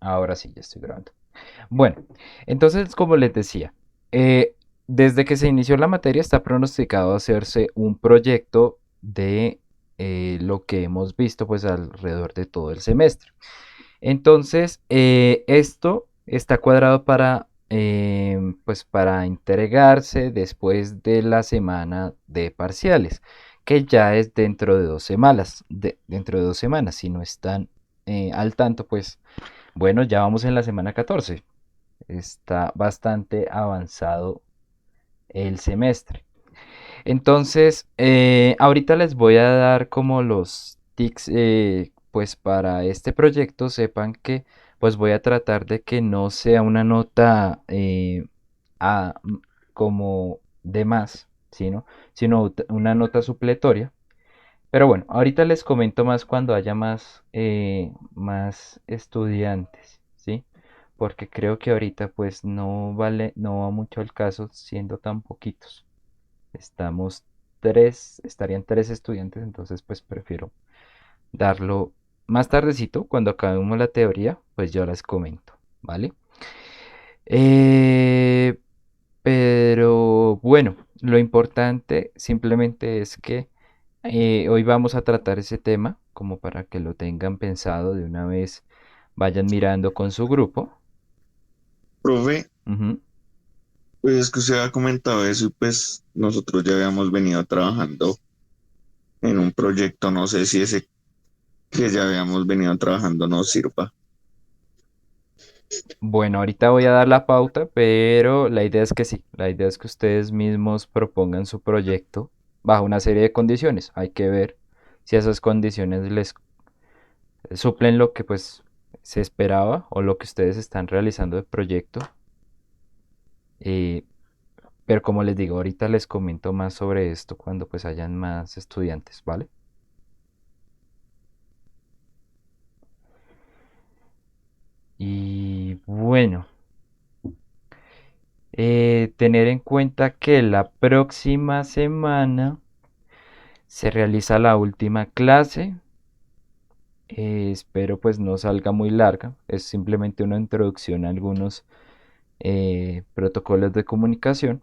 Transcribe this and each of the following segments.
Ahora sí, ya estoy grabando. Bueno, entonces, como les decía, eh, desde que se inició la materia está pronosticado hacerse un proyecto de lo que hemos visto pues alrededor de todo el semestre. Entonces, esto está cuadrado pues para entregarse después de la semana de parciales, que ya es dentro de 2 semanas. Dentro de 2 semanas, si no están al tanto, pues bueno, ya vamos en la semana 14. Está bastante avanzado el semestre. Entonces, ahorita les voy a dar como los tics, pues para este proyecto sepan que pues voy a tratar de que no sea una nota a- m- como de más, sino una nota supletoria. Pero bueno, ahorita les comento más cuando haya más estudiantes, ¿sí? Porque creo que ahorita pues no va mucho el caso siendo tan poquitos. Estarían 3 estudiantes, entonces pues prefiero darlo más tardecito, cuando acabemos la teoría, pues yo les comento, ¿vale? Eh, pero bueno, lo importante simplemente es que hoy vamos a tratar ese tema, como para que lo tengan pensado de una vez, vayan mirando con su grupo. Profe, Ujú. pues es que usted ha comentado eso y pues nosotros ya habíamos venido trabajando en un proyecto, no sé si ese que ya habíamos venido trabajando nos sirva. Bueno, ahorita voy a dar la pauta, pero la idea es que sí, la idea es que ustedes mismos propongan su proyecto bajo una serie de condiciones. Hay que ver si esas condiciones les suplen lo que pues se esperaba o lo que ustedes están realizando de proyecto. Eh, pero como les digo, ahorita les comento más sobre esto cuando pues hayan más estudiantes, ¿vale? Y bueno, tener en cuenta que la próxima semana se realiza la última clase. Espero pues no salga muy larga. Es simplemente una introducción a algunos protocolos de comunicación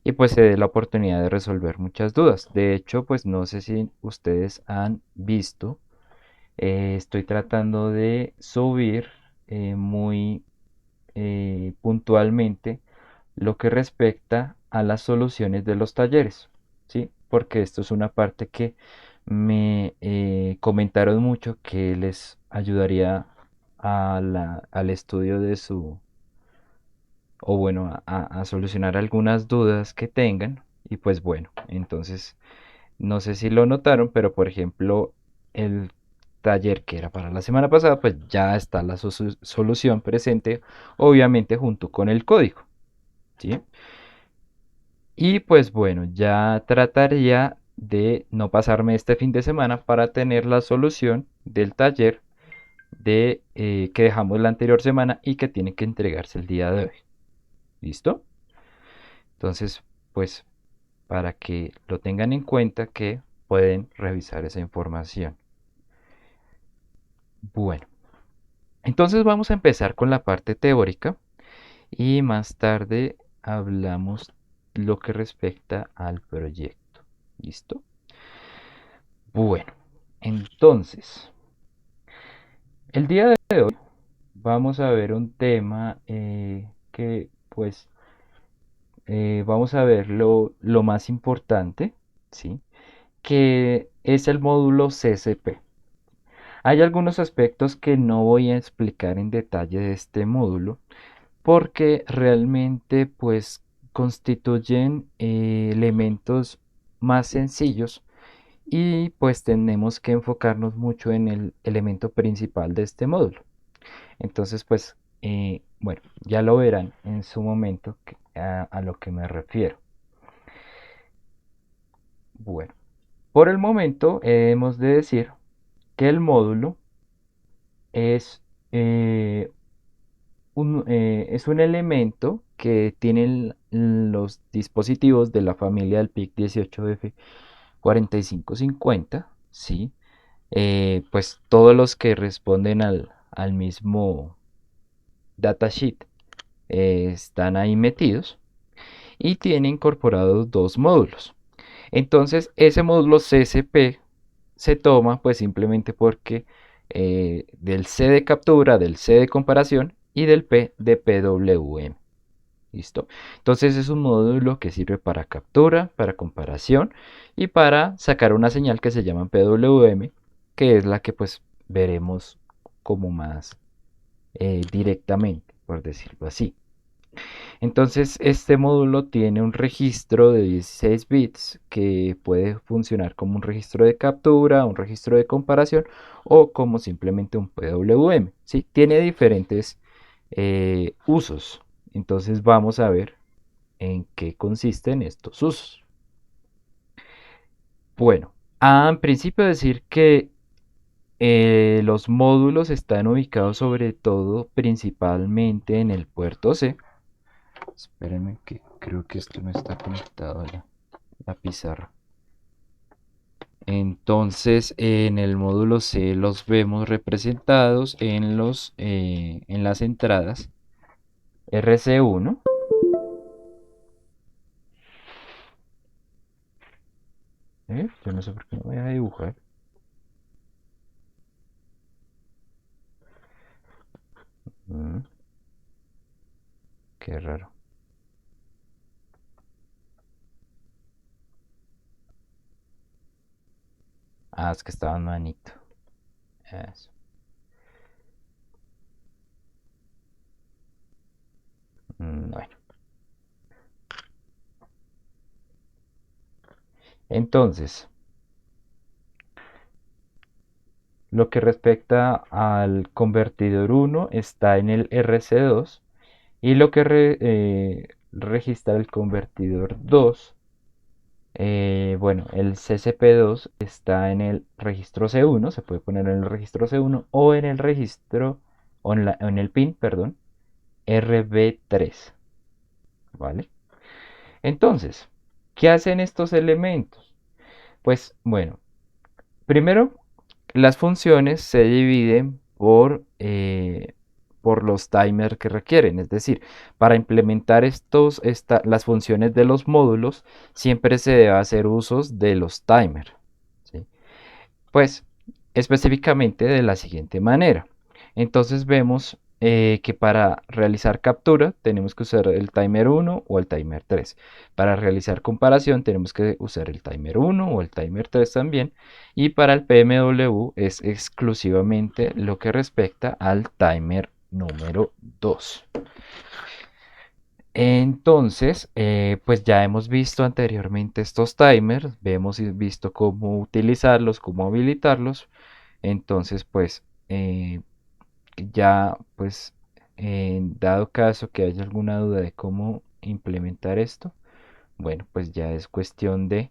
y pues se dé la oportunidad de resolver muchas dudas. De hecho, pues no sé si ustedes han visto, estoy tratando de subir muy puntualmente lo que respecta a las soluciones de los talleres, ¿sí? Porque esto es una parte que me comentaron mucho que les ayudaría al estudio de o bueno, a solucionar algunas dudas que tengan. Y pues bueno, entonces, no sé si lo notaron, pero por ejemplo, el taller que era para la semana pasada, pues ya está la solución presente, obviamente junto con el código, ¿sí? Y pues bueno, ya trataría de no pasarme este fin de semana para tener la solución del taller que dejamos la anterior semana y que tiene que entregarse el día de hoy. ¿Listo? Entonces, pues para que lo tengan en cuenta que pueden revisar esa información. Bueno, entonces vamos a empezar con la parte teórica y más tarde hablamos lo que respecta al proyecto. ¿Listo? Bueno, entonces, el día de hoy vamos a ver un tema que pues vamos a ver lo más importante, ¿sí? Que es el módulo CCP. Hay algunos aspectos que no voy a explicar en detalle de este módulo porque realmente pues constituyen elementos más sencillos y pues tenemos que enfocarnos mucho en el elemento principal de este módulo. Entonces pues bueno, ya lo verán en su momento a lo que me refiero. Bueno, por el momento hemos de decir que el módulo es eh, es un elemento que tienen los dispositivos de la familia del PIC 18F 4550, ¿sí? Pues todos los que responden al mismo. datasheet están ahí metidos y tiene incorporados dos módulos. Entonces ese módulo CSP se toma pues simplemente porque del C de captura, del C de comparación y del P de PWM. ¿Listo? Entonces es un módulo que sirve para captura, para comparación y para sacar una señal que se llama PWM, que es la que pues veremos como más directamente, por decirlo así. Entonces este módulo tiene un registro de 16 bits que puede funcionar como un registro de captura, un registro de comparación o como simplemente un PWM. ¿Sí? Tiene diferentes usos. Entonces vamos a ver en qué consisten estos usos. Bueno, en principio decir que los módulos están ubicados sobre todo principalmente en el puerto C. Espérenme que creo que esto no está conectado a la pizarra. Entonces en el módulo C los vemos representados en las entradas RC1. Yo no sé por qué no me deja dibujar. Mm, qué raro. Es que estaba en manito. Eso. Bueno. Entonces, lo que respecta al convertidor 1 está en el RC2 y lo que registra el convertidor 2, bueno, el CCP2 está en el registro C1, se puede poner en el registro C1 o en el registro, en el pin, perdón, RB3, ¿vale? Entonces, ¿qué hacen estos elementos? Pues bueno, primero, las funciones se dividen por los timers que requieren. Es decir, para implementar las funciones de los módulos, siempre se debe hacer usos de los timers. ¿Sí? Pues específicamente de la siguiente manera. Entonces vemos que para realizar captura tenemos que usar el timer 1 o el timer 3. Para realizar comparación tenemos que usar el timer 1 o el timer 3 también. Y para el PMW es exclusivamente lo que respecta al timer número 2. Entonces, pues ya hemos visto anteriormente estos timers, hemos visto cómo utilizarlos, cómo habilitarlos. Entonces, pues ya, pues en dado caso que haya alguna duda de cómo implementar esto, bueno, pues ya es cuestión de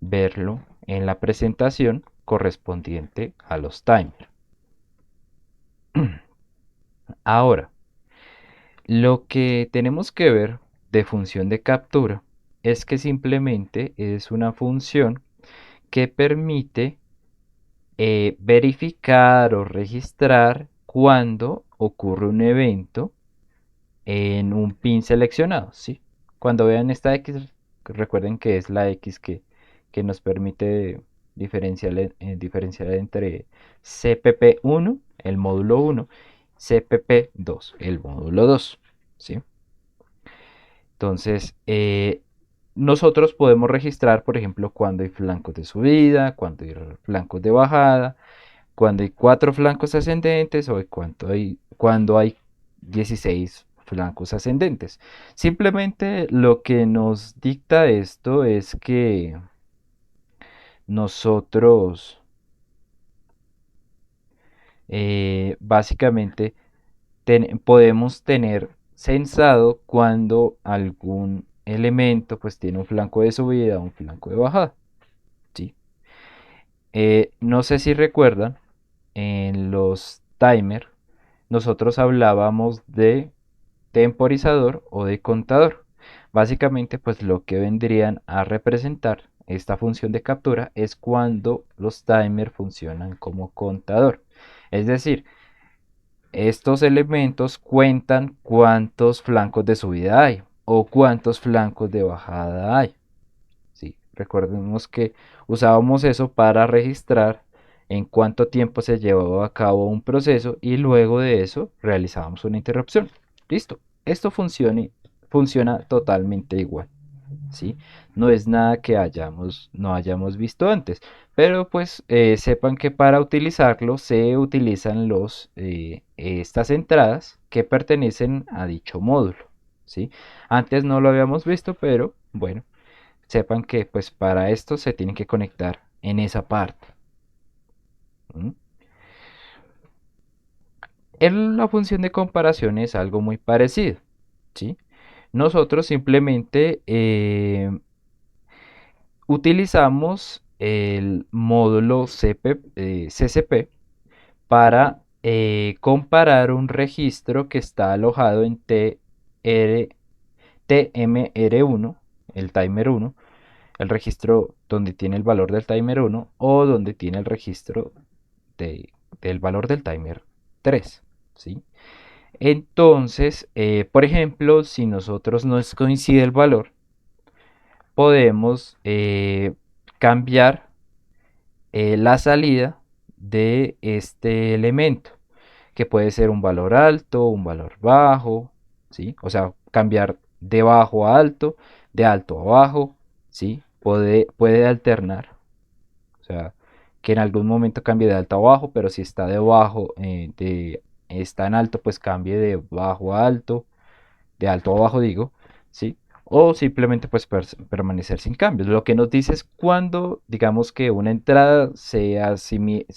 verlo en la presentación correspondiente a los timers. Ahora, lo que tenemos que ver de función de captura es que simplemente es una función que permite verificar o registrar cuando ocurre un evento en un pin seleccionado, ¿sí? Cuando vean esta X, recuerden que es la X que nos permite diferenciar entre CPP1, el módulo 1, CPP2, el módulo 2, ¿sí? Entonces, nosotros podemos registrar, por ejemplo, cuando hay flancos de subida, cuando hay flancos de bajada, cuando hay 4 flancos ascendentes o cuando hay 16 flancos ascendentes. Simplemente lo que nos dicta esto es que nosotros básicamente podemos tener censado cuando algún elemento pues tiene un flanco de subida o un flanco de bajada. ¿Sí? No sé si recuerdan, en los timers nosotros hablábamos de temporizador o de contador. Básicamente, pues lo que vendrían a representar esta función de captura es cuando los timers funcionan como contador. Es decir, estos elementos cuentan cuántos flancos de subida hay o cuántos flancos de bajada hay. ¿Sí? Recordemos que usábamos eso para registrar en cuánto tiempo se llevó a cabo un proceso y luego de eso realizábamos una interrupción. Listo. Esto funciona totalmente igual. ¿Sí? No es nada que no hayamos visto antes, pero pues sepan que para utilizarlo se utilizan estas entradas que pertenecen a dicho módulo. ¿Sí? Antes no lo habíamos visto, pero bueno, sepan que pues para esto se tienen que conectar en esa parte. ¿Mm? En la función de comparación es algo muy parecido. ¿Sí? Nosotros simplemente utilizamos el módulo CCP para comparar un registro que está alojado en TMR1, el timer 1, el registro donde tiene el valor del timer 1 o donde tiene el registro del valor del timer 3. ¿Sí? Entonces, por ejemplo, si nosotros nos coincide el valor, podemos cambiar la salida de este elemento, que puede ser un valor alto, un valor bajo, ¿sí? O sea, cambiar de bajo a alto, de alto a bajo, ¿sí? Puede alternar, o sea, que en algún momento cambie de alto a bajo, pero si está de bajo, está en alto, pues cambie de bajo a alto, de alto a bajo digo, ¿sí? O simplemente pues permanecer sin cambios. Lo que nos dice es cuando digamos que una entrada se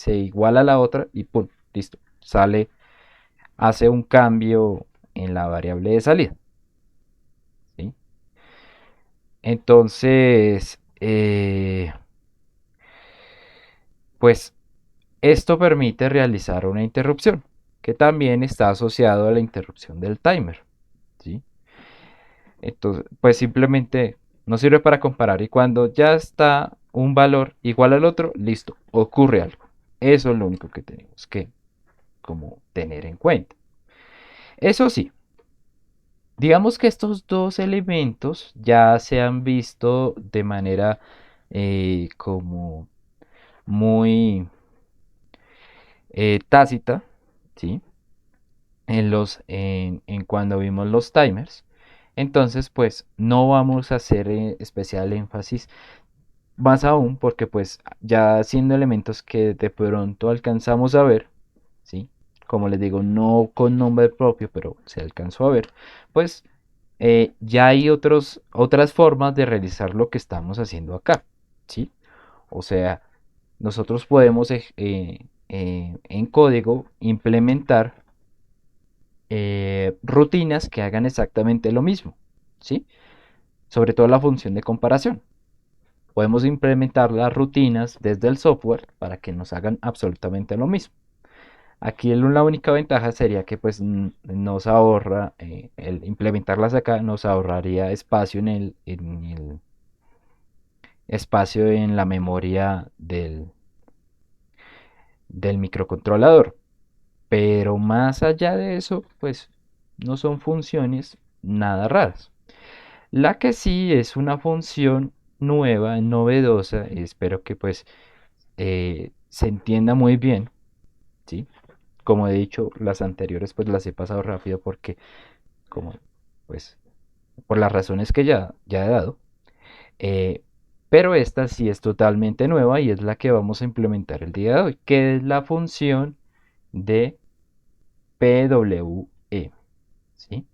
iguala a la otra y pum, listo, sale, hace un cambio en la variable de salida, ¿sí? Entonces, pues esto permite realizar una interrupción, que también está asociado a la interrupción del timer, ¿sí? Entonces, pues simplemente nos sirve para comparar y cuando ya está un valor igual al otro, listo, ocurre algo. Eso es lo único que tenemos que como tener en cuenta. Eso sí, digamos que estos dos elementos ya se han visto de manera como muy tácita, ¿sí? En cuando vimos los timers. Entonces, pues no vamos a hacer especial énfasis. Más aún porque pues ya siendo elementos que de pronto alcanzamos a ver, ¿sí? Como les digo, no con nombre propio, pero se alcanzó a ver, pues ya hay otras formas de realizar lo que estamos haciendo acá, ¿sí? O sea, nosotros podemos en código implementar rutinas que hagan exactamente lo mismo, ¿sí? Sobre todo la función de comparación. Podemos implementar las rutinas desde el software para que nos hagan absolutamente lo mismo. Aquí la única ventaja sería que pues nos ahorra, el implementarlas acá nos ahorraría espacio en el espacio en la memoria del microcontrolador. Pero más allá de eso, pues no son funciones nada raras. La que sí es una función nueva, novedosa, y espero que pues se entienda muy bien, ¿sí? Como he dicho, las anteriores pues las he pasado rápido porque, como pues, por las razones que ya he dado, eh, pero esta sí es totalmente nueva y es la que vamos a implementar el día de hoy, que es la función de PWE, ¿sí?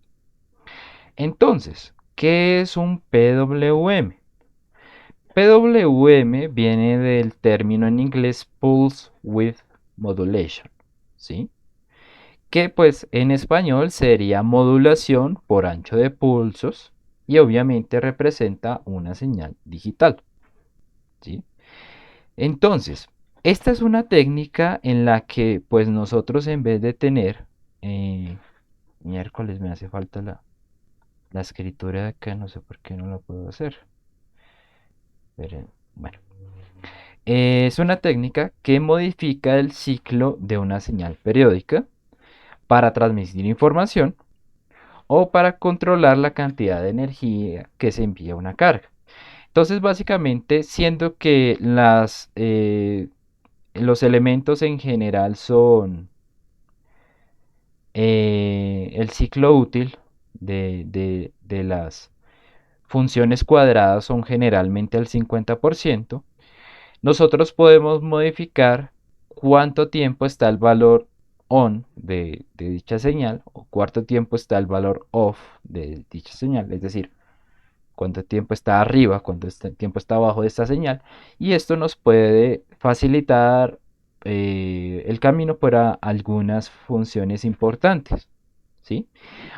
Entonces, ¿qué es un PWM? PWM viene del término en inglés Pulse Width Modulation, ¿sí? Que pues en español sería modulación por ancho de pulsos y obviamente representa una señal digital, ¿sí? Entonces, esta es una técnica en la que pues nosotros en vez de tener, eh, miércoles me hace falta la escritura de acá, no sé por qué no la puedo hacer. Pero, bueno, es una técnica que modifica el ciclo de una señal periódica para transmitir información o para controlar la cantidad de energía que se envía a una carga. Entonces, básicamente, siendo que los elementos en general son el ciclo útil de las funciones cuadradas son generalmente al 50%, nosotros podemos modificar cuánto tiempo está el valor on de dicha señal o cuánto tiempo está el valor off de dicha señal, es decir, cuánto tiempo está arriba, cuánto tiempo está abajo de esta señal, y esto nos puede facilitar el camino para algunas funciones importantes. ¿Sí?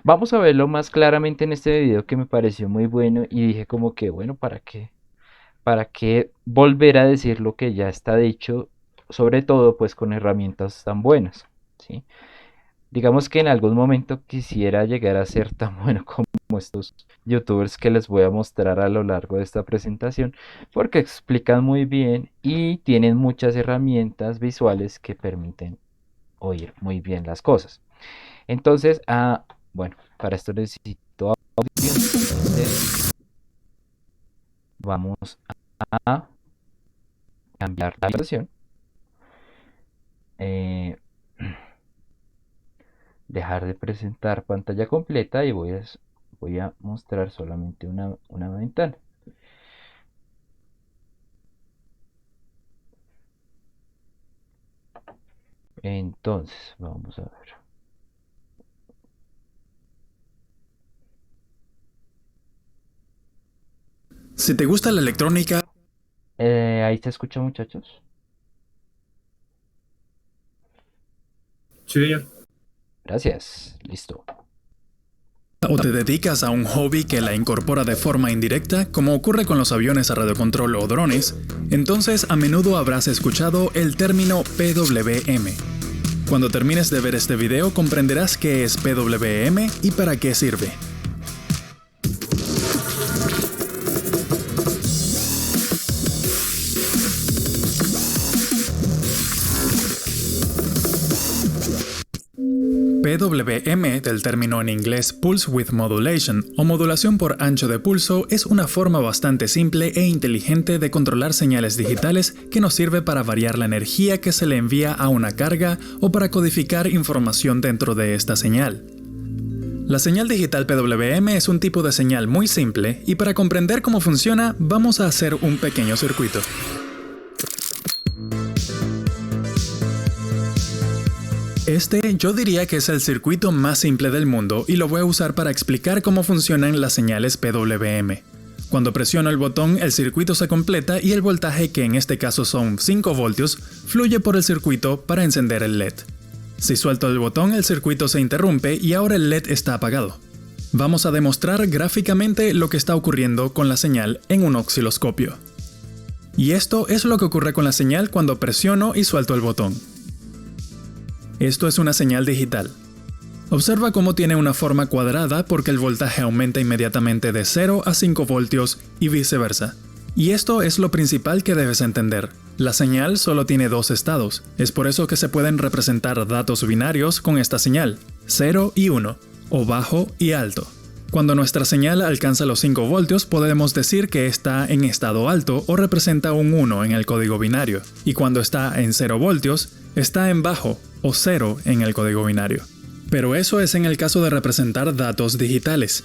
Vamos a verlo más claramente en este video que me pareció muy bueno y dije como que bueno, para qué volver a decir lo que ya está dicho, sobre todo pues con herramientas tan buenas, ¿sí? Digamos que en algún momento quisiera llegar a ser tan bueno como estos youtubers que les voy a mostrar a lo largo de esta presentación, porque explican muy bien y tienen muchas herramientas visuales que permiten oír muy bien las cosas. Entonces, bueno, para esto necesito audio, entonces vamos a cambiar la versión, eh, dejar de presentar pantalla completa y voy a mostrar solamente una ventana. Entonces, vamos a ver. Si te gusta la electrónica Ahí se escucha, muchachos. Sí, ya. Gracias, listo. o te dedicas a un hobby que la incorpora de forma indirecta, como ocurre con los aviones a radiocontrol o drones, entonces a menudo habrás escuchado el término PWM. Cuando termines de ver este video comprenderás qué es PWM y para qué sirve. PWM, del término en inglés Pulse Width Modulation o modulación por ancho de pulso, es una forma bastante simple e inteligente de controlar señales digitales que nos sirve para variar la energía que se le envía a una carga o para codificar información dentro de esta señal. La señal digital PWM es un tipo de señal muy simple y para comprender cómo funciona vamos a hacer un pequeño circuito. Este yo diría que es el circuito más simple del mundo y lo voy a usar para explicar cómo funcionan las señales PWM. Cuando presiono el botón, el circuito se completa y el voltaje, que en este caso son 5 voltios, fluye por el circuito para encender el LED. Si suelto el botón, el circuito se interrumpe y ahora el LED está apagado. Vamos a demostrar gráficamente lo que está ocurriendo con la señal en un osciloscopio. Y esto es lo que ocurre con la señal cuando presiono y suelto el botón. Esto es una señal digital. Observa cómo tiene una forma cuadrada porque el voltaje aumenta inmediatamente de 0 a 5 voltios y viceversa. Y esto es lo principal que debes entender. La señal solo tiene dos estados, es por eso que se pueden representar datos binarios con esta señal, 0 y 1, o bajo y alto. Cuando nuestra señal alcanza los 5 voltios podemos decir que está en estado alto o representa un 1 en el código binario, y cuando está en 0 voltios, está en bajo o 0 en el código binario. Pero eso es en el caso de representar datos digitales.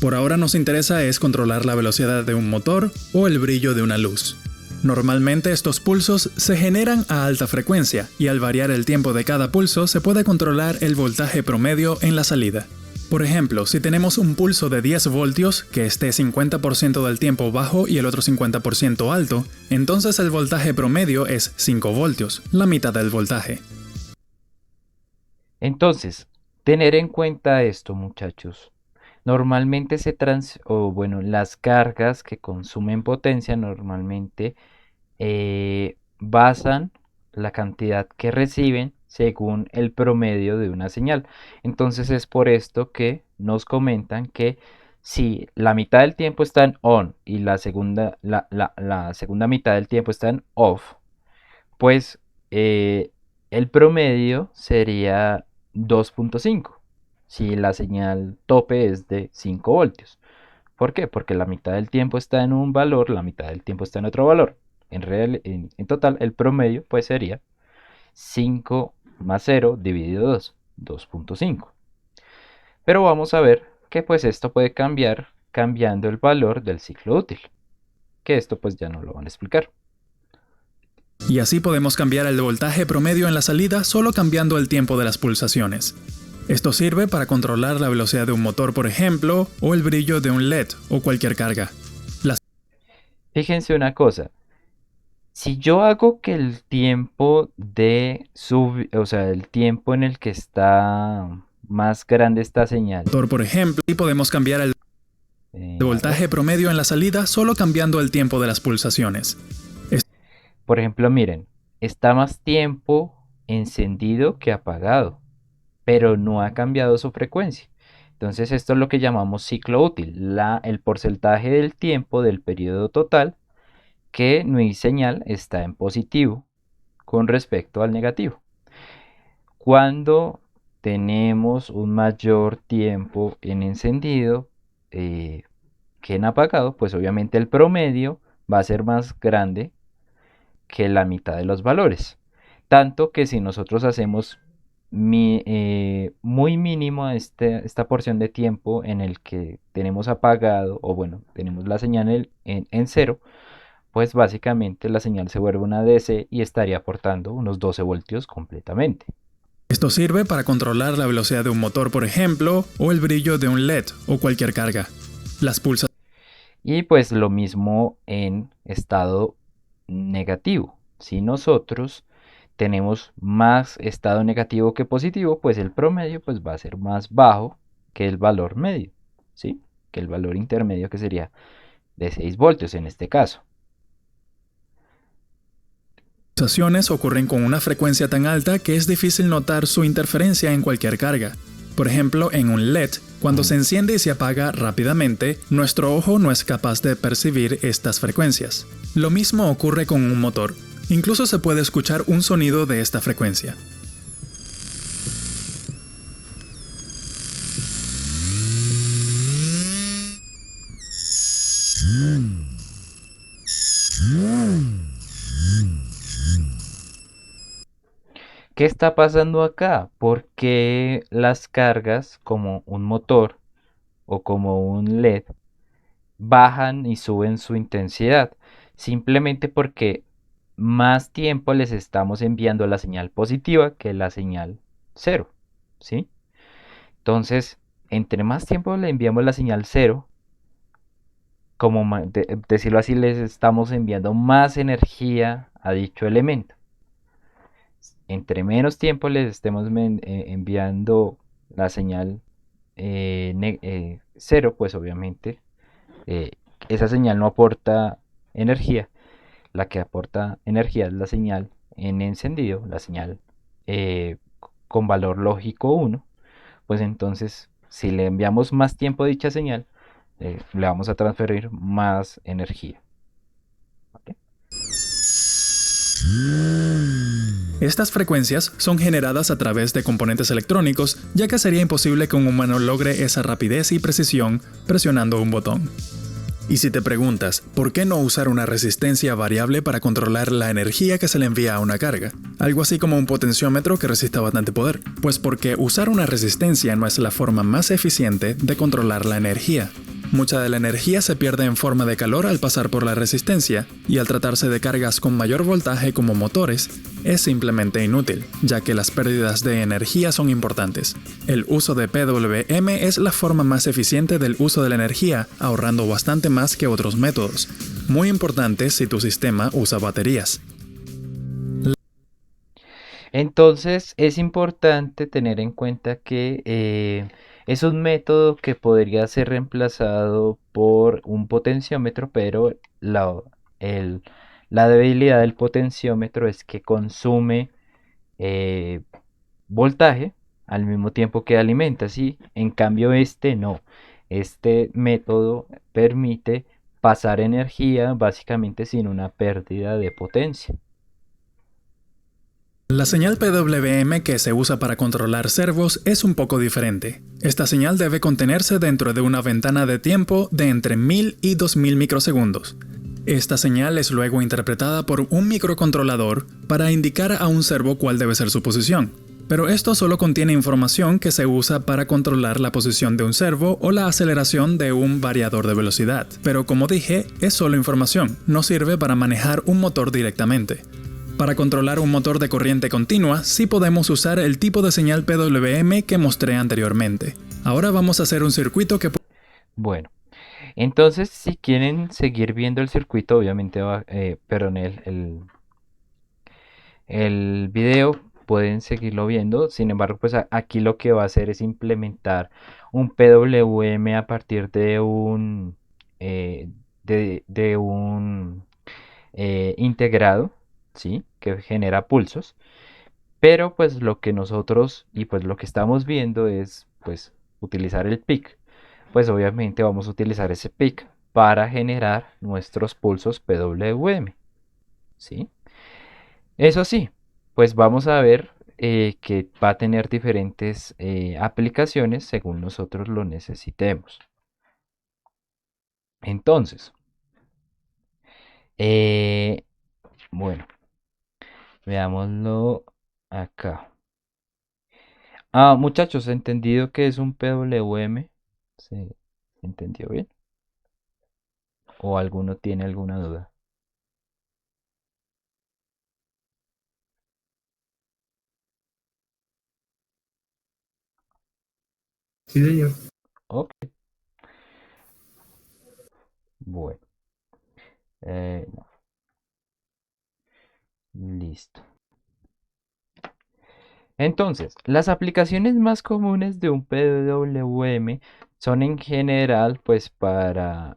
Por ahora nos interesa es controlar la velocidad de un motor o el brillo de una luz. Normalmente estos pulsos se generan a alta frecuencia y al variar el tiempo de cada pulso se puede controlar el voltaje promedio en la salida. Por ejemplo, si tenemos un pulso de 10 voltios que esté 50% del tiempo bajo y el otro 50% alto, entonces el voltaje promedio es 5 voltios, la mitad del voltaje. Entonces, tener en cuenta esto, muchachos. Normalmente las cargas que consumen potencia normalmente basan la cantidad que reciben según el promedio de una señal. Entonces es por esto que nos comentan que si la mitad del tiempo está en on y la segunda mitad del tiempo está en off, pues el promedio sería 2.5 si la señal tope es de 5 voltios. ¿Por qué? Porque la mitad del tiempo está en un valor, la mitad del tiempo está en otro valor. En total, el promedio pues sería 5 más 0 dividido 2, 2.5. Pero vamos a ver que pues esto puede cambiar cambiando el valor del ciclo útil, que esto pues ya no lo van a explicar. Y así podemos cambiar el voltaje promedio en la salida solo cambiando el tiempo de las pulsaciones. Esto sirve para controlar la velocidad de un motor, por ejemplo, o el brillo de un LED o cualquier carga. Fíjense una cosa, si yo hago que el tiempo o sea, el tiempo en el que está más grande esta señal, Motor, por ejemplo, y podemos cambiar el a ver, voltaje promedio en la salida solo cambiando el tiempo de las pulsaciones. por ejemplo, miren, está más tiempo encendido que apagado, pero no ha cambiado su frecuencia. Entonces esto es lo que llamamos ciclo útil, el porcentaje del tiempo del periodo total que mi señal está en positivo con respecto al negativo. Cuando tenemos un mayor tiempo en encendido que en apagado, pues obviamente el promedio va a ser más grande que la mitad de los valores. Tanto que si nosotros hacemos muy mínimo esta porción de tiempo en el que tenemos apagado, o bueno, tenemos la señal en cero, pues básicamente la señal se vuelve una DC y estaría aportando unos 12 voltios completamente. Esto sirve para controlar la velocidad de un motor, por ejemplo, o el brillo de un LED o cualquier carga. Las pulsaciones. Y pues lo mismo en estado negativo. Si nosotros tenemos más estado negativo que positivo, pues el promedio pues va a ser más bajo que el valor medio, ¿sí? Que el valor intermedio, que sería de 6 voltios en este caso. Pulsaciones ocurren con una frecuencia tan alta que es difícil notar su interferencia en cualquier carga. Por ejemplo, en un LED, cuando se enciende y se apaga rápidamente, nuestro ojo no es capaz de percibir estas frecuencias. Lo mismo ocurre con un motor. Incluso se puede escuchar un sonido de esta frecuencia. ¿Qué está pasando acá? Porque las cargas como un motor o como un LED bajan y suben su intensidad, simplemente porque más tiempo les estamos enviando la señal positiva que la señal cero, ¿sí? Entonces, entre más tiempo le enviamos la señal cero, como decirlo así, les estamos enviando más energía a dicho elemento. Entre menos tiempo les estemos enviando la señal cero, pues obviamente eh, esa señal no aporta energía. La que aporta energía es la señal en encendido, la señal eh, con valor lógico 1. Pues entonces, si le enviamos más tiempo a dicha señal, le vamos a transferir más energía. ¿Vale? Estas frecuencias son generadas a través de componentes electrónicos, ya que sería imposible que un humano logre esa rapidez y precisión presionando un botón. Y si te preguntas, ¿por qué no usar una resistencia variable para controlar la energía que se le envía a una carga? Algo así como un potenciómetro que resista bastante poder. Pues porque usar una resistencia no es la forma más eficiente de controlar la energía. Mucha de la energía se pierde en forma de calor al pasar por la resistencia, y al tratarse de cargas con mayor voltaje como motores, es simplemente inútil, ya que las pérdidas de energía son importantes. El uso de PWM es la forma más eficiente del uso de la energía, ahorrando bastante más que otros métodos. Muy importante si tu sistema usa baterías. Entonces es importante tener en cuenta que es un método que podría ser reemplazado por un potenciómetro, pero el- la debilidad del potenciómetro es que consume eh, voltaje al mismo tiempo que alimenta, ¿sí? En cambio este no. Este método permite pasar energía básicamente sin una pérdida de potencia. La señal PWM que se usa para controlar servos es un poco diferente. Esta señal debe contenerse dentro de una ventana de tiempo de entre 1000 y 2000 microsegundos. Esta señal es luego interpretada por un microcontrolador para indicar a un servo cuál debe ser su posición. Pero esto solo contiene información que se usa para controlar la posición de un servo o la aceleración de un variador de velocidad. Pero como dije, es solo información, no sirve para manejar un motor directamente. Para controlar un motor de corriente continua, sí podemos usar el tipo de señal PWM que mostré anteriormente. Ahora vamos a hacer un circuito que... Bueno, entonces si quieren seguir viendo el circuito, obviamente el video pueden seguirlo viendo. Sin embargo, pues aquí lo que va a hacer es implementar un PWM a partir de un integrado, ¿sí? Que genera pulsos. Pero pues lo que nosotros y pues lo que estamos viendo es pues utilizar el PIC. Pues obviamente vamos a utilizar ese PIC para generar nuestros pulsos PWM, ¿sí? Eso sí, pues vamos a ver que va a tener diferentes aplicaciones según nosotros lo necesitemos. Entonces, eh, bueno, veámoslo acá. Muchachos, ¿entendido qué es un PWM? ¿Se entendió bien? ¿O alguno tiene alguna duda? Sí, señor. Ok, bueno, no, listo. Entonces, las aplicaciones más comunes de un PWM son en general, pues, para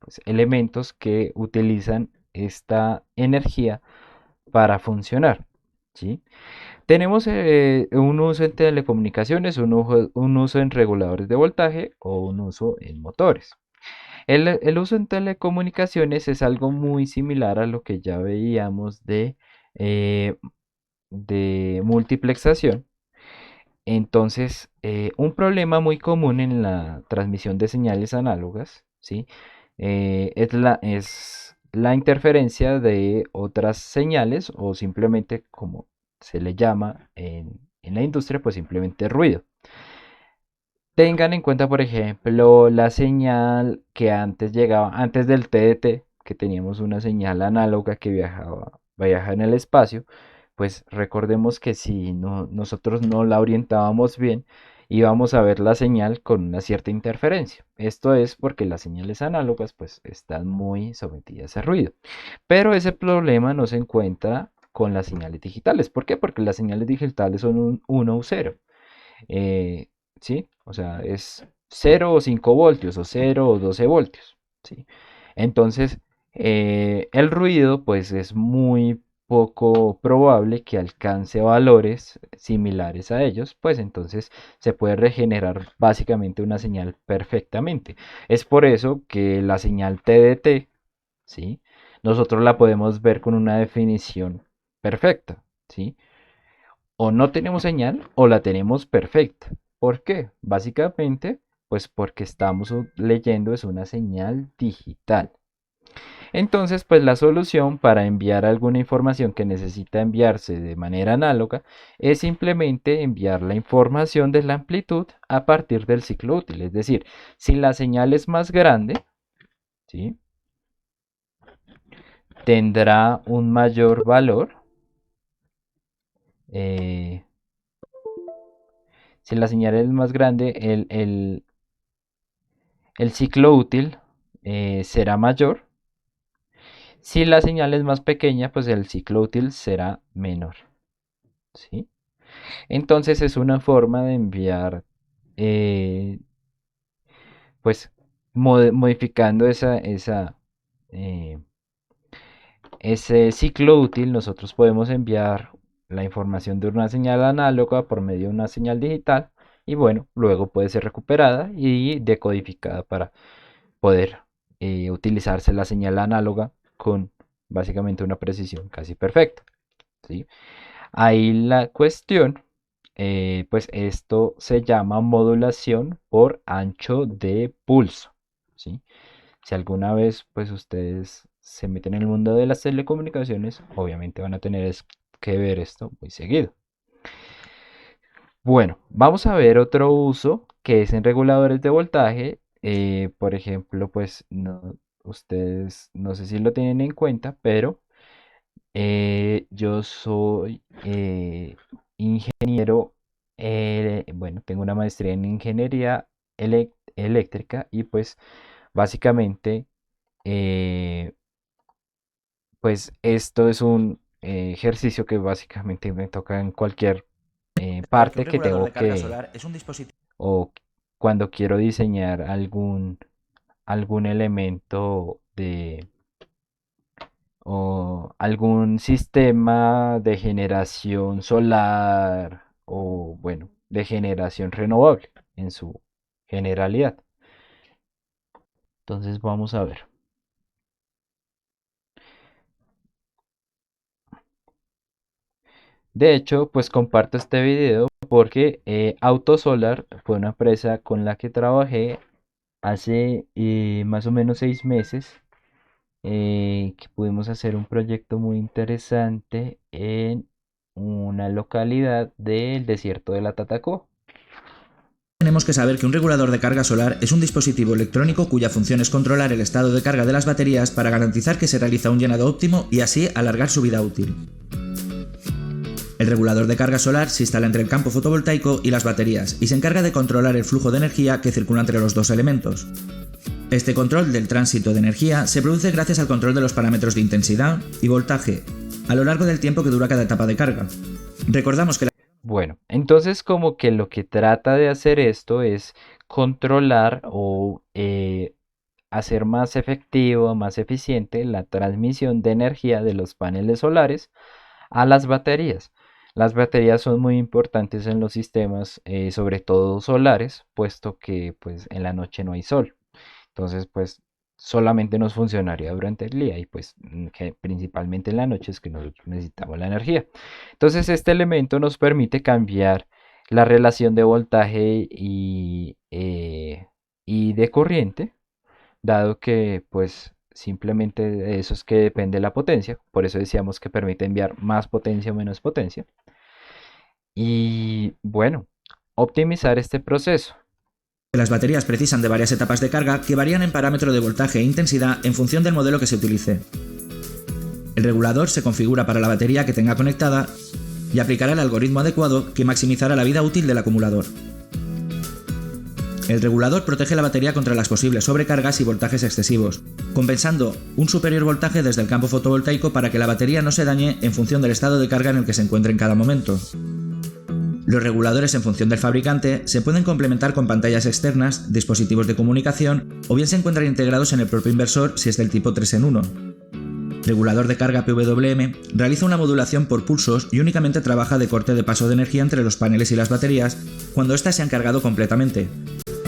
pues, elementos que utilizan esta energía para funcionar, ¿sí? Tenemos un uso en telecomunicaciones, un uso en reguladores de voltaje o un uso en motores. El uso en telecomunicaciones es algo muy similar a lo que ya veíamos eh, de multiplexación. Entonces, un problema muy común en la transmisión de señales análogas, ¿sí? Es la interferencia de otras señales o simplemente como se le llama en la industria, pues simplemente ruido. Tengan en cuenta, por ejemplo, la señal que antes llegaba, antes del TDT, que teníamos una señal análoga que viaja en el espacio, pues recordemos que si nosotros no la orientábamos bien, íbamos a ver la señal con una cierta interferencia. Esto es porque las señales análogas pues están muy sometidas a ruido. Pero ese problema no se encuentra con las señales digitales. ¿Por qué? Porque las señales digitales son un 1 o 0. Eh, ¿Sí? O sea, es 0 o 5 voltios o 0 o 12 voltios, ¿sí? Entonces, el ruido pues es muy poco probable que alcance valores similares a ellos, pues entonces se puede regenerar básicamente una señal perfectamente. Es por eso que la señal TDT, ¿sí? Nosotros la podemos ver con una definición perfecta, ¿sí? O no tenemos señal o la tenemos perfecta. ¿Por qué? Básicamente, pues porque estamos leyendo es una señal digital. Entonces, pues la solución para enviar alguna información que necesita enviarse de manera análoga es simplemente enviar la información de la amplitud a partir del ciclo útil. Es decir, si la señal es más grande, ¿sí? Tendrá un mayor valor. eh, si la señal es más grande, el ciclo útil será mayor. Si la señal es más pequeña, pues el ciclo útil será menor, ¿sí? Entonces es una forma de enviar, eh, pues modificando eh, ese ciclo útil, nosotros podemos enviar la información de una señal análoga por medio de una señal digital y bueno, luego puede ser recuperada y decodificada para poder utilizarse la señal análoga con básicamente una precisión casi perfecta. ¿sí? Ahí la cuestión, pues esto se llama modulación por ancho de pulso, ¿sí? Si alguna vez pues ustedes se meten en el mundo de las telecomunicaciones, obviamente van a tener que ver esto muy seguido. Bueno, vamos a ver otro uso que es en reguladores de voltaje. Por ejemplo, pues ustedes no sé si lo tienen en cuenta, pero yo soy ingeniero, bueno, tengo una maestría en ingeniería eléctrica y pues básicamente, eh, pues esto es un ejercicio que básicamente me toca en cualquier Saber que un parte que regulador de tengo carga que, solar es un dispositivo. o cuando quiero diseñar algún elemento o algún sistema de generación solar o bueno, de generación renovable en su generalidad. Entonces vamos a ver. De hecho, pues comparto este video porque Autosolar fue una empresa con la que trabajé hace más o menos 6 meses, que pudimos hacer un proyecto muy interesante en una localidad del desierto de la Tatacoa. Tenemos que saber que un regulador de carga solar es un dispositivo electrónico cuya función es controlar el estado de carga de las baterías para garantizar que se realiza un llenado óptimo y así alargar su vida útil. El regulador de carga solar se instala entre el campo fotovoltaico y las baterías y se encarga de controlar el flujo de energía que circula entre los dos elementos. Este control del tránsito de energía se produce gracias al control de los parámetros de intensidad y voltaje a lo largo del tiempo que dura cada etapa de carga. Recordamos que Bueno, entonces como que lo que trata de hacer esto es controlar o hacer más efectivo, más eficiente la transmisión de energía de los paneles solares a las baterías. Las baterías son muy importantes en los sistemas, sobre todo solares, puesto que pues en la noche no hay sol. Entonces pues solamente nos funcionaría durante el día y pues que principalmente en la noche es que nosotros necesitamos la energía. Entonces este elemento nos permite cambiar la relación de voltaje y de corriente, dado que pues simplemente de eso es que depende la potencia. Por eso decíamos que permite enviar más potencia o menos potencia. Y bueno, optimizar este proceso. las baterías precisan de varias etapas de carga que varían en parámetro de voltaje e intensidad en función del modelo que se utilice. El regulador se configura para la batería que tenga conectada y aplicará el algoritmo adecuado que maximizará la vida útil del acumulador. El regulador protege la batería contra las posibles sobrecargas y voltajes excesivos, compensando un superior voltaje desde el campo fotovoltaico para que la batería no se dañe en función del estado de carga en el que se encuentre en cada momento. Los reguladores en función del fabricante se pueden complementar con pantallas externas, dispositivos de comunicación o bien se encuentran integrados en el propio inversor si es del tipo 3 en 1. Regulador de carga PWM realiza una modulación por pulsos y únicamente trabaja de corte de paso de energía entre los paneles y las baterías cuando éstas se han cargado completamente.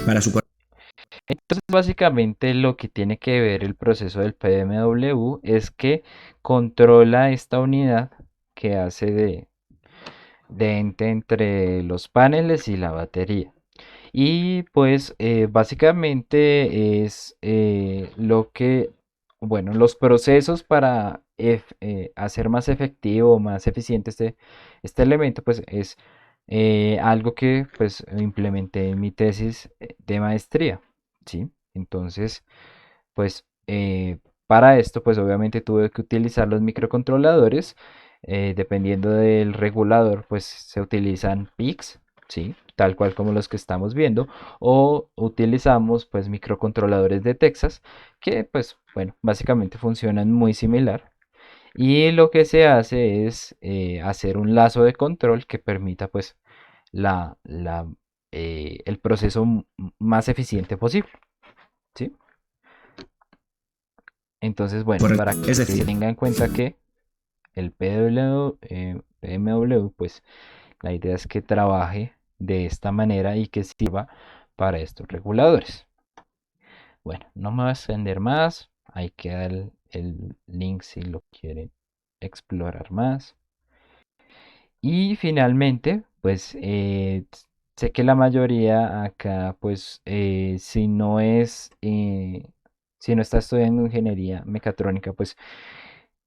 Para su Entonces, básicamente lo que tiene que ver el proceso del PMW es que controla esta unidad que hace de ente entre los paneles y la batería. Y pues básicamente es lo que, bueno, los procesos para hacer más efectivo, más eficiente este elemento, pues es algo que pues implementé en mi tesis de maestría, ¿sí? Entonces, pues para esto, pues obviamente tuve que utilizar los microcontroladores. Dependiendo del regulador, pues se utilizan PICs, ¿sí? Tal cual como los que estamos viendo, o utilizamos pues microcontroladores de Texas, que pues bueno, básicamente funcionan muy similar. Y lo que se hace es hacer un lazo de control que permita pues la, la, el proceso más eficiente posible, ¿sí? Entonces, bueno, para es que se decir, tenga en cuenta que el PMW, pues la idea es que trabaje de esta manera y que sirva para estos reguladores. Bueno, no me voy a extender más. Ahí queda el link si lo quieren explorar más. Y finalmente, pues sé que la mayoría acá, pues si no está estudiando ingeniería mecatrónica, pues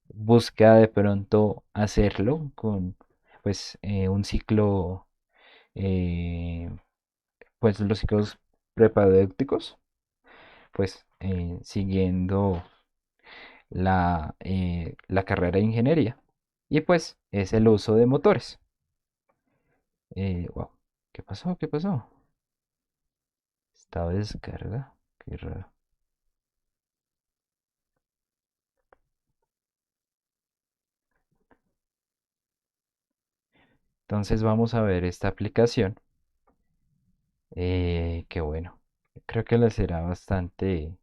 busca de pronto hacerlo con pues un ciclo, eh, pues los ciclos prepadéuticos, pues siguiendo la carrera de ingeniería. Y pues es el uso de motores. Wow, ¿qué pasó? ¿Qué pasó? Estaba de descarga. Qué raro. Entonces vamos a ver esta aplicación. Qué bueno. Creo que la será bastante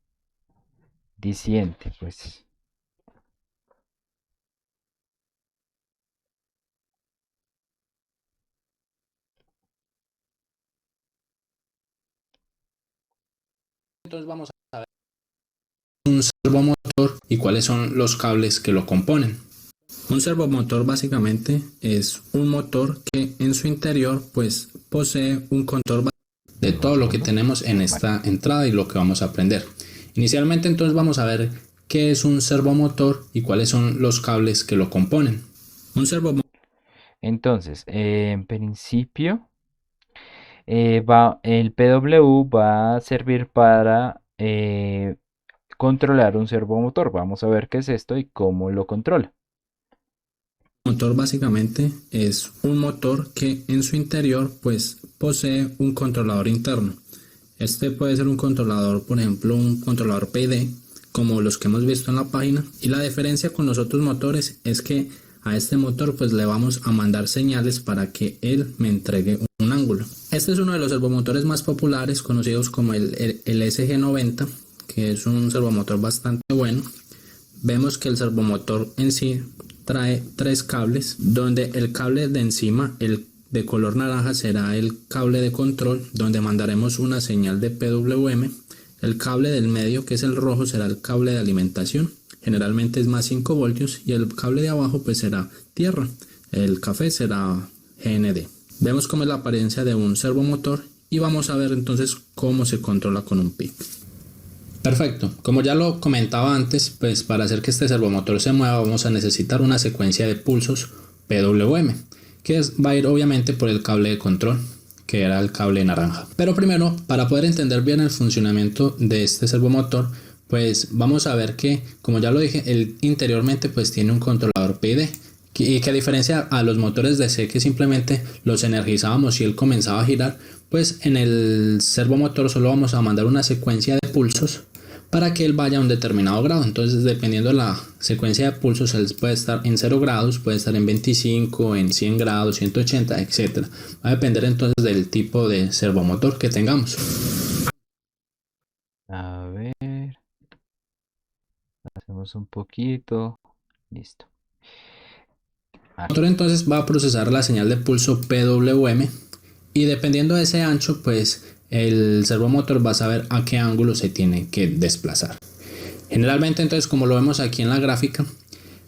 diciente, pues. Entonces vamos a ver un servomotor y cuáles son los cables que lo componen. Un servomotor básicamente es un motor que en su interior pues posee un control de todo lo que tenemos en esta entrada y lo que vamos a aprender. Inicialmente entonces vamos a ver qué es un servomotor y cuáles son los cables que lo componen. Un servomotor Entonces, en principio, el PW va a servir para controlar un servomotor. Vamos a ver qué es esto y cómo lo controla. básicamente es un motor que en su interior pues posee un controlador interno. Este puede ser un controlador, por ejemplo, un controlador PD, como los que hemos visto en la página. Y la diferencia con los otros motores es que a este motor pues le vamos a mandar señales para que él me entregue un ángulo. Este es uno de los servomotores más populares, conocidos como el SG90, que es un servomotor bastante bueno. Vemos que el servomotor en sí trae 3 cables, donde el cable de encima, el de color naranja, será el cable de control, donde mandaremos una señal de PWM. El cable del medio, que es el rojo, será el cable de alimentación, generalmente es más 5 voltios, y el cable de abajo pues será tierra, el café será GND. Vemos cómo es la apariencia de un servomotor y vamos a ver entonces cómo se controla con un PIC. Perfecto, como ya lo comentaba antes, pues para hacer que este servomotor se mueva vamos a necesitar una secuencia de pulsos PWM, que va a ir obviamente por el cable de control, que era el cable naranja. Pero primero, para poder entender bien el funcionamiento de este servomotor, pues vamos a ver que, como ya lo dije, él interiormente pues tiene un controlador PID, y que a diferencia a los motores DC que simplemente los energizábamos y él comenzaba a girar, pues en el servomotor solo vamos a mandar una secuencia de pulsos para que él vaya a un determinado grado. Entonces, dependiendo de la secuencia de pulsos, él puede estar en 0 grados, puede estar en 25, en 100 grados, 180, etc. Va a depender entonces del tipo de servomotor que tengamos. A ver. Hacemos un poquito. Listo. El motor entonces va a procesar la señal de pulso PWM y dependiendo de ese ancho, pues el servomotor va a saber a qué ángulo se tiene que desplazar. Generalmente entonces, como lo vemos aquí en la gráfica,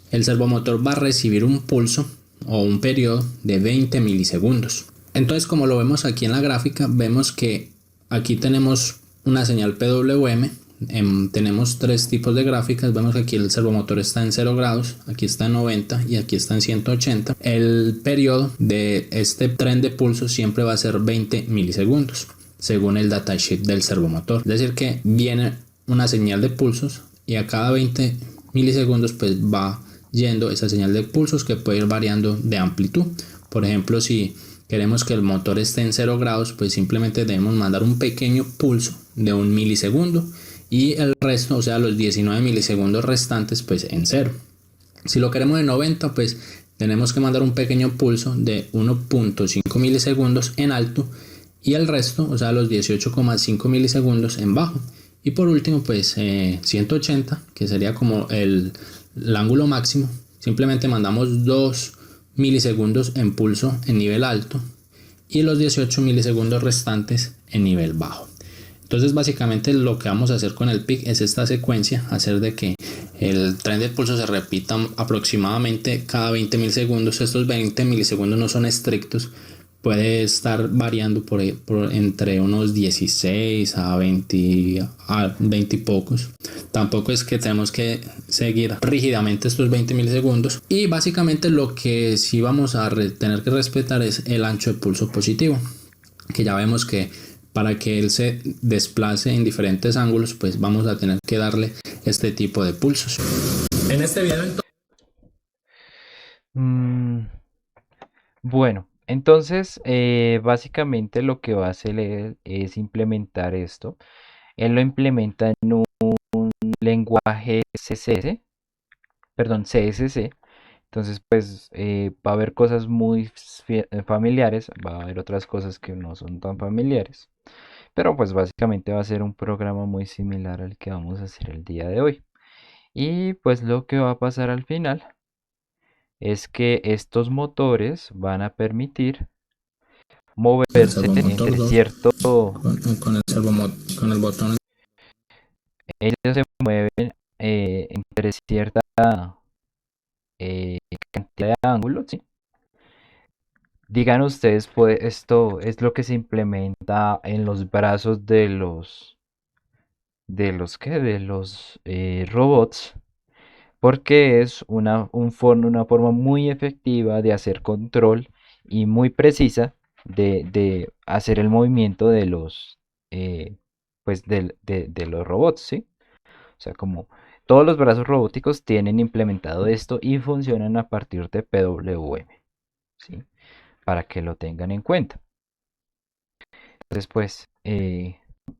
el servomotor va a recibir un pulso o un periodo de 20 milisegundos. Entonces, como lo vemos aquí en la gráfica, vemos que aquí tenemos una señal PWM. Tenemos 3 tipos de gráficas. Vemos que aquí el servomotor está en 0 grados, aquí está en 90 y aquí está en 180. El periodo de este tren de pulso siempre va a ser 20 milisegundos según el datasheet del servomotor. Es decir que viene una señal de pulsos y a cada 20 milisegundos pues va yendo esa señal de pulsos, que puede ir variando de amplitud. Por ejemplo, si queremos que el motor esté en 0 grados, pues simplemente debemos mandar un pequeño pulso de 1 milisegundo y el resto, o sea los 19 milisegundos restantes, pues en 0. Si lo queremos en 90, pues tenemos que mandar un pequeño pulso de 1.5 milisegundos en alto y el resto, o sea los 18,5 milisegundos en bajo. Y por último pues 180, que sería como el ángulo máximo, simplemente mandamos 2 milisegundos en pulso en nivel alto y los 18 milisegundos restantes en nivel bajo. Entonces básicamente lo que vamos a hacer con el pic es esta secuencia, hacer de que el tren del pulso se repita aproximadamente cada 20 milisegundos. Estos 20 milisegundos no son estrictos, puede estar variando por entre unos 16 a 20 y pocos. Tampoco es que tenemos que seguir rígidamente estos 20 milisegundos. Y básicamente lo que sí vamos a tener que respetar es el ancho de pulso positivo, que ya vemos que para que él se desplace en diferentes ángulos, pues vamos a tener que darle este tipo de pulsos. En este video Mm, bueno, entonces básicamente lo que va a hacer él es implementar esto. Él lo implementa en un lenguaje CSS, perdón, CSC. Entonces, pues va a haber cosas muy familiares, va a haber otras cosas que no son tan familiares. Pero pues básicamente va a ser un programa muy similar al que vamos a hacer el día de hoy. Y pues lo que va a pasar al final es que estos motores van a permitir El moverse servomotor entre 2 cierto, con el botón. ellos se mueven entre cierta cantidad de ángulos, ¿sí? Digan ustedes, pues esto es lo que se implementa en los brazos de los robots, porque es una forma muy efectiva de hacer control y muy precisa de hacer el movimiento de los, pues de los robots, ¿sí? O sea, como todos los brazos robóticos tienen implementado esto y funcionan a partir de PWM, ¿sí? Para que lo tengan en cuenta. Entonces, pues,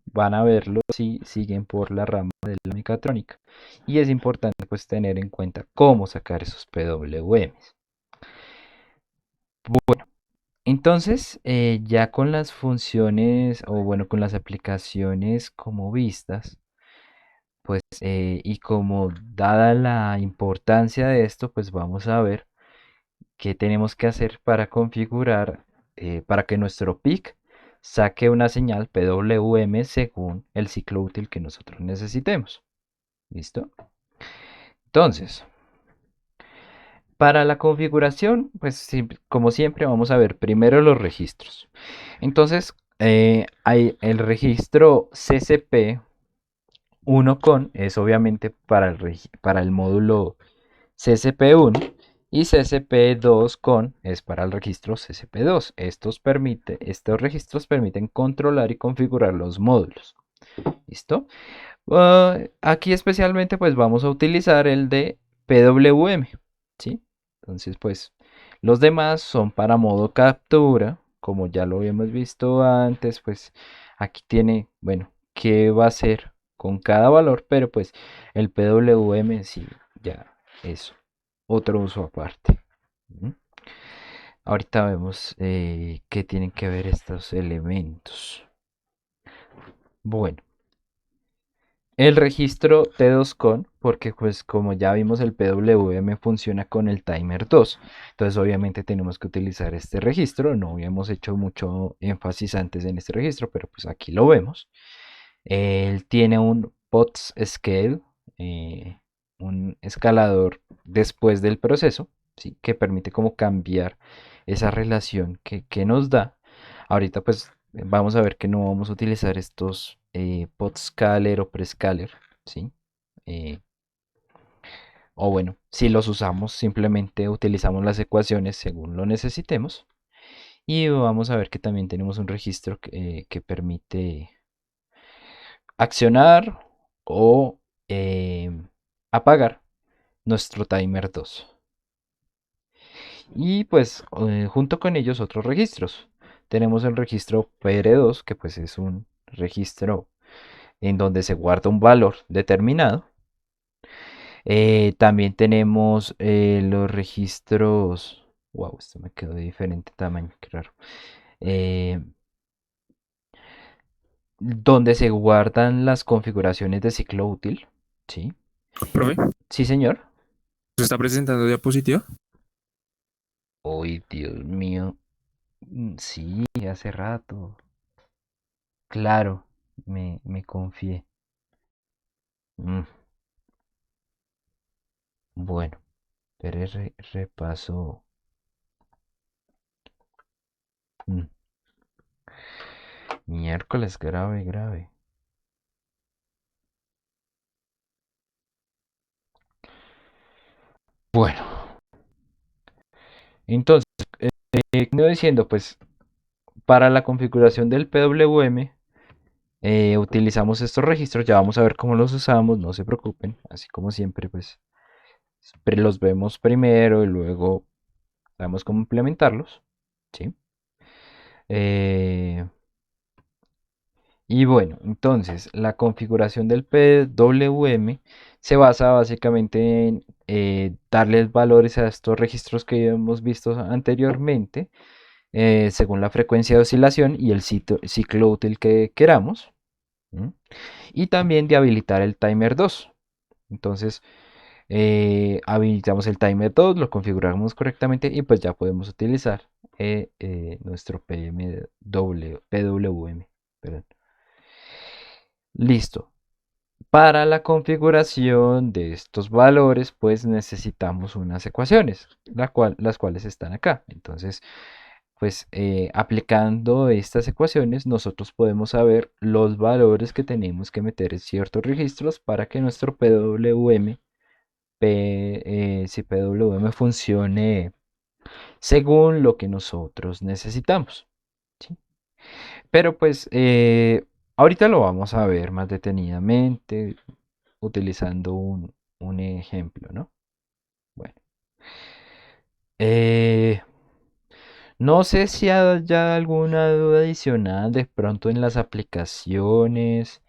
van a verlo si siguen por la rama de la mecatrónica. Y es importante, pues, tener en cuenta cómo sacar esos PWMs. Bueno, entonces, ya con las funciones, o bueno, con las aplicaciones como vistas, pues, y como dada la importancia de esto, pues vamos a ver qué tenemos que hacer para configurar, para que nuestro PIC saque una señal PWM según el ciclo útil que nosotros necesitemos. ¿Listo? Entonces, para la configuración, pues como siempre vamos a ver primero los registros. Entonces, hay el registro CCP 1 con, es obviamente para el módulo CCP1 y CCP2 con es para el registro CCP2. Estos registros permiten controlar y configurar los módulos. ¿Listo? Aquí especialmente pues vamos a utilizar el de PWM. ¿Sí? Entonces pues los demás son para modo captura. Como ya lo habíamos visto antes, pues aquí tiene, bueno, qué va a hacer con cada valor, pero pues el PWM sí, ya es otro uso aparte. ¿Mm? Ahorita vemos qué tienen que ver estos elementos. Bueno, el registro T2CON, porque pues como ya vimos el PWM funciona con el timer 2, entonces obviamente tenemos que utilizar este registro, no habíamos hecho mucho énfasis antes en este registro, pero pues aquí lo vemos. Él tiene un POTS scale, un escalador después del proceso, ¿sí? Que permite como cambiar esa relación que nos da. Ahorita pues vamos a ver que no vamos a utilizar estos podscaler o prescaler, ¿sí? Eh, o bueno, si los usamos, simplemente utilizamos las ecuaciones según lo necesitemos. Y vamos a ver que también tenemos un registro que permite accionar o apagar nuestro timer 2. Y pues junto con ellos otros registros. Tenemos el registro PR2, que pues es un registro en donde se guarda un valor determinado. También tenemos los registros. Wow, esto me quedó de diferente tamaño, qué raro. Eh, donde se guardan las configuraciones de ciclo útil. ¿Sí? Profe, Sí, señor. ¿se está presentando diapositiva? Uy, Dios mío. Sí, hace rato. Claro. me confié. Mm, Bueno, pero repaso. Mm, Miércoles, grave, grave. Bueno, entonces, como iba diciendo, pues para la configuración del PWM utilizamos estos registros, ya vamos a ver cómo los usamos, no se preocupen, así como siempre, pues los vemos primero y luego sabemos cómo implementarlos, ¿sí? Eh, y bueno, entonces la configuración del PWM se basa básicamente en darles valores a estos registros que hemos visto anteriormente, según la frecuencia de oscilación y el ciclo útil que queramos. ¿Mm? Y también de habilitar el timer 2. Entonces, habilitamos el timer 2, lo configuramos correctamente y pues ya podemos utilizar nuestro PWM. Perdón. Listo. Para la configuración de estos valores, pues necesitamos unas ecuaciones, las cuales están acá. Entonces, pues aplicando estas ecuaciones, nosotros podemos saber los valores que tenemos que meter en ciertos registros para que nuestro PWM, si PWM funcione según lo que nosotros necesitamos. ¿Sí? Pero pues ahorita lo vamos a ver más detenidamente utilizando un ejemplo, ¿no? Bueno. Eh, no sé si haya alguna duda adicional de pronto en las aplicaciones.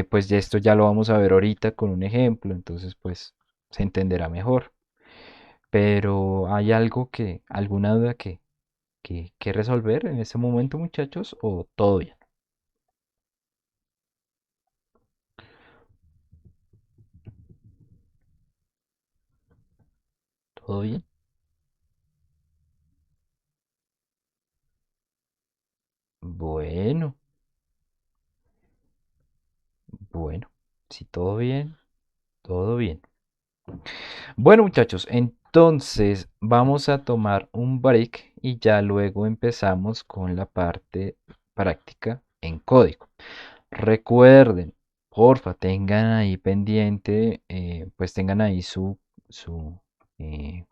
Pues de esto ya lo vamos a ver ahorita con un ejemplo, entonces pues se entenderá mejor. Pero ¿hay alguna duda que resolver en este momento, muchachos? ¿O todo bien? ¿Todo bien? Bueno, bueno. Si todo bien, todo bien. Bueno, muchachos, entonces vamos a tomar un break y ya luego empezamos con la parte práctica en código. Recuerden, porfa, tengan ahí pendiente, pues tengan ahí su, eh,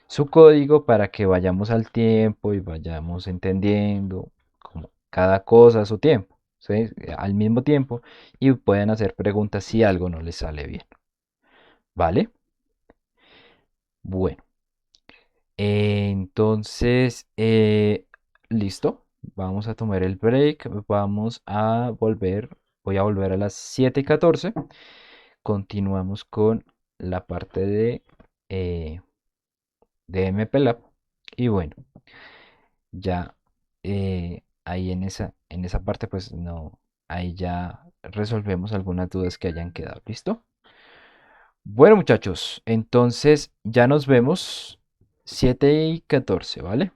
su código para que vayamos al tiempo y vayamos entendiendo como cada cosa a su tiempo, ¿sí? Al mismo tiempo y pueden hacer preguntas si algo no les sale bien, ¿vale? Bueno. Entonces, listo. Vamos a tomar el break. Vamos a volver. Voy a volver a las 7:14. Continuamos con la parte eh, de MPLAB. Y bueno, ya ahí en esa parte, pues no. Ahí ya resolvemos algunas dudas que hayan quedado. ¿Listo? Bueno, muchachos, entonces ya nos vemos 7:14, ¿vale?